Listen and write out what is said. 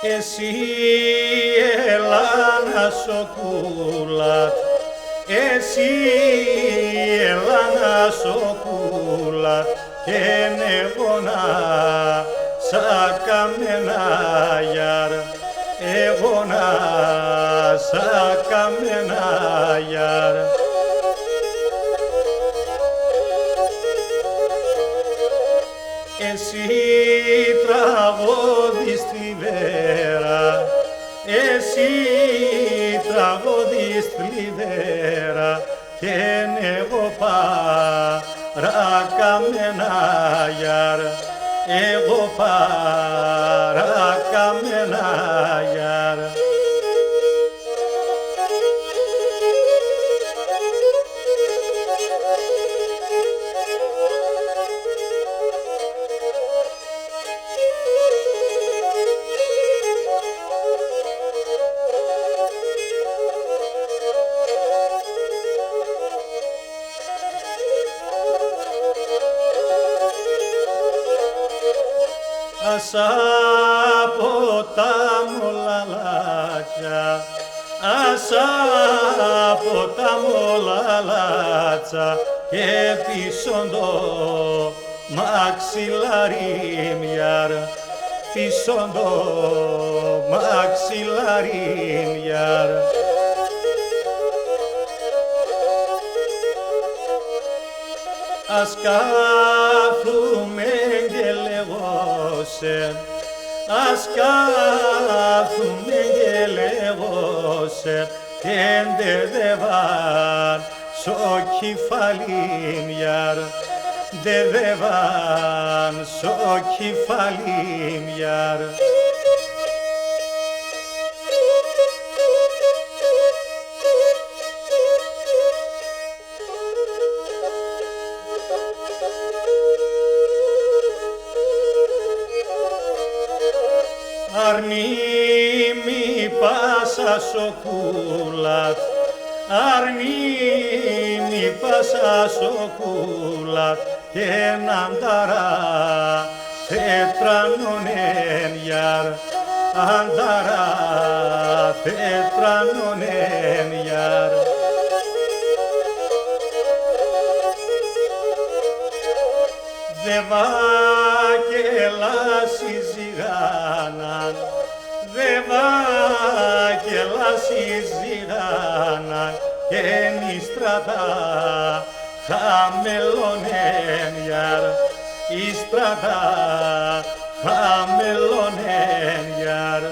Εσύ έλανα σοκούλα, εσύ έλανα σοκούλα και νεγόνα σα καμένα γιαρ, εγώνα σα καμένα γιαρ. Εσύ τραγώδης θλιβέρα, εσύ τραγώδης θλιβέρα και εγώ παρακαμένα γιαρ, εγώ παρακαμένα γιαρ. Άσα ποταμολάλλατσα, άσα ποταμολάλλατσα και ποίσον το μαξιλάρι μιαρ, ποίσον το μαξιλάρι μιαρ. Ας κάθουμε και λεγόσεν, ας κάθουμε και λεγόσεν και ντεδεβάν σο κεφάλι μιαρ, ντεδεβάν σο κεφάλι μιαρ. Αρνήμη πάσα σοκούλατ, αρνήμη πάσα σοκούλατ και νανταρά τέτρανονεν γιαρ, ανταρά τέτρανονεν γιαρ. Δεβάκελασι ζυγάναν, δεβάκελασι ζυγάναν και νηστρατά χαμελώνεν γιαρ, η στρατά χαμελώνεν γιαρ.